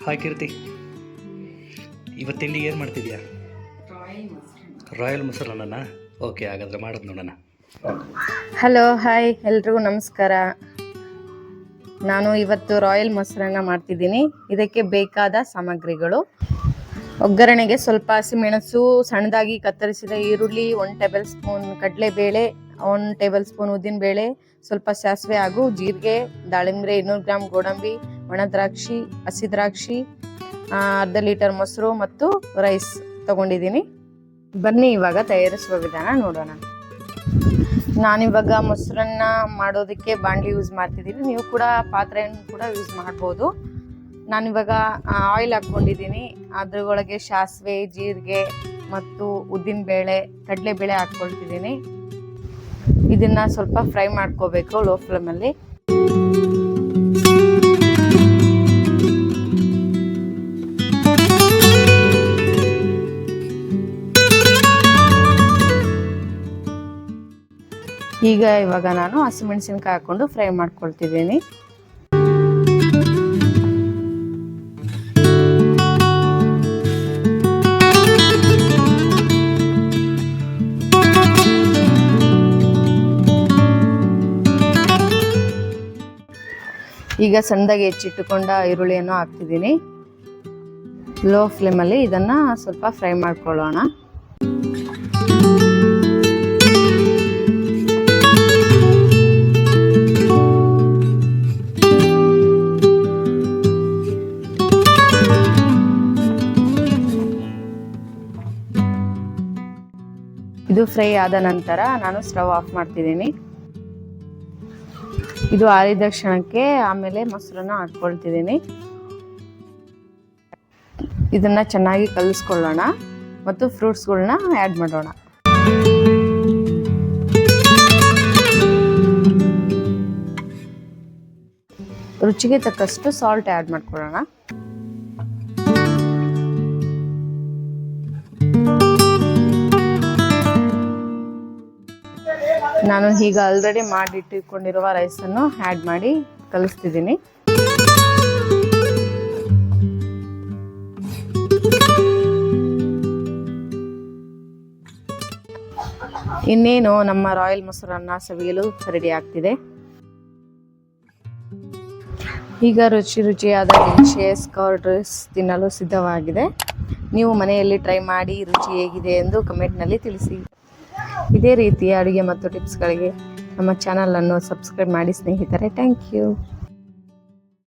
Hi ಕೀರ್ತಿ, ಇವತ್ತು ತಿಂಡಿ ಏನು ಮಾಡ್ತಿದ್ಯಾ? ರಾಯಲ್ ಮೊಸರನ್ನ. ಓಕೆ, ಹಾಗಾದರೆ ಮಾಡೋದು ನೋಡೋಣ. ಹಲೋ, ಹಾಯ್, ಎಲ್ರಿಗೂ ನಮಸ್ಕಾರ. ನಾನು ಇವತ್ತು ರಾಯಲ್ ಮೊಸರನ್ನ ಮಾಡ್ತಿದ್ದೀನಿ. ಇದಕ್ಕೆ ಬೇಕಾದ ಸಾಮಗ್ರಿಗಳು: ಒಗ್ಗರಣೆಗೆ ಸ್ವಲ್ಪ ಹಸಿಮೆಣಸು, ಸಣ್ಣದಾಗಿ ಕತ್ತರಿಸಿದ ಈರುಳ್ಳಿ, 1 ಟೇಬಲ್ ಸ್ಪೂನ್ ಕಡಲೆಬೇಳೆ, 1 ಟೇಬಲ್ ಸ್ಪೂನ್ ಉದ್ದಿನಬೇಳೆ, ಸ್ವಲ್ಪ ಸಾಸಿವೆ ಹಾಗೂ ಜೀರಿಗೆ, ದಾಳಿಂಬೆ 200 ಗ್ರಾಮ್, ಗೋಡಂಬಿ, ಒಣ ದ್ರಾಕ್ಷಿ, ಹಸಿ ದ್ರಾಕ್ಷಿ, ಅರ್ಧ ಲೀಟರ್ ಮೊಸರು ಮತ್ತು ರೈಸ್ ತಗೊಂಡಿದ್ದೀನಿ. ಬನ್ನಿ ಇವಾಗ ತಯಾರಿಸುವ ವಿಧಾನ ನೋಡೋಣ. ನಾನಿವಾಗ ಮೊಸರನ್ನ ಮಾಡೋದಕ್ಕೆ ಬಾಣಲಿ ಯೂಸ್ ಮಾಡ್ತಿದ್ದೀನಿ. ನೀವು ಕೂಡ ಪಾತ್ರೆಯನ್ನು ಕೂಡ ಯೂಸ್ ಮಾಡ್ಬೋದು. ನಾನಿವಾಗ ಆಯಿಲ್ ಹಾಕ್ಕೊಂಡಿದ್ದೀನಿ. ಅದ್ರೊಳಗೆ ಸಾಸಿವೆ, ಜೀರಿಗೆ ಮತ್ತು ಉದ್ದಿನಬೇಳೆ, ಕಡಲೆಬೇಳೆ ಹಾಕ್ಕೊಳ್ತಿದ್ದೀನಿ. ಇದನ್ನ ಸ್ವಲ್ಪ ಫ್ರೈ ಮಾಡ್ಕೋಬೇಕು ಲೋ ಫ್ಲೇಮಲ್ಲಿ. ಇವಾಗ ನಾನು ಹಸಿಮೆಣಸಿನಕಾಯಿ ಹಾಕೊಂಡು ಫ್ರೈ ಮಾಡ್ಕೊಳ್ತಿದ್ದೀನಿ. ಈಗ ಸಣ್ಣದಾಗಿ ಹೆಚ್ಚಿಟ್ಟುಕೊಂಡ ಈರುಳ್ಳಿಯನ್ನು ಹಾಕ್ತಿದ್ದೀನಿ. ಲೋ ಫ್ಲೇಮಲ್ಲಿ ಇದನ್ನ ಸ್ವಲ್ಪ ಫ್ರೈ ಮಾಡ್ಕೊಳ್ಳೋಣ. ಇದು ಫ್ರೈ ಆದ ನಂತರ ನಾನು ಸ್ಟವ್ ಆಫ್ ಮಾಡ್ತಿದ್ದೀನಿ. ಇದು ಆರಿದ ಕ್ಷಣಕ್ಕೆ ಆಮೇಲೆ ಮೊಸರನ್ನ ಹಾಕ್ಕೊಳ್ತಿದ್ದೀನಿ. ಇದನ್ನ ಚೆನ್ನಾಗಿ ಕಲಿಸ್ಕೊಳ್ಳೋಣ ಮತ್ತು ಫ್ರೂಟ್ಸ್ಗಳನ್ನ ಆ್ಯಡ್ ಮಾಡೋಣ. ರುಚಿಗೆ ತಕ್ಕಷ್ಟು ಸಾಲ್ಟ್ ಆ್ಯಡ್ ಮಾಡ್ಕೊಳ್ಳೋಣ. ನಾನು ಈಗ ಆಲ್ರೆಡಿ ಮಾಡಿಟ್ಟಿಕೊಂಡಿರುವ ರೈಸನ್ನು ಆ್ಯಡ್ ಮಾಡಿ ಕಲಿಸ್ತಿದ್ದೀನಿ. ಇನ್ನೇನು ನಮ್ಮ ರಾಯಲ್ ಮೊಸರನ್ನ ಸವಿಯಲು ರೆಡಿ ಆಗ್ತಿದೆ. ಈಗ ರುಚಿಯಾದ ಡೆಲಿಷಿಯಸ್ ಕರ್ಡ್ ರೈಸ್ ತಿನ್ನಲು ಸಿದ್ಧವಾಗಿದೆ. ನೀವು ಮನೆಯಲ್ಲಿ ಟ್ರೈ ಮಾಡಿ ರುಚಿ ಹೇಗಿದೆ ಎಂದು ಕಮೆಂಟ್ನಲ್ಲಿ ತಿಳಿಸಿ. ಇದೇ ರೀತಿಯ ಅಡುಗೆ ಮತ್ತು ಟಿಪ್ಸ್ಗಳಿಗೆ ನಮ್ಮ ಚಾನಲನ್ನು ಸಬ್ಸ್ಕ್ರೈಬ್ ಮಾಡಿ ಸ್ನೇಹಿತರೆ. Thank you.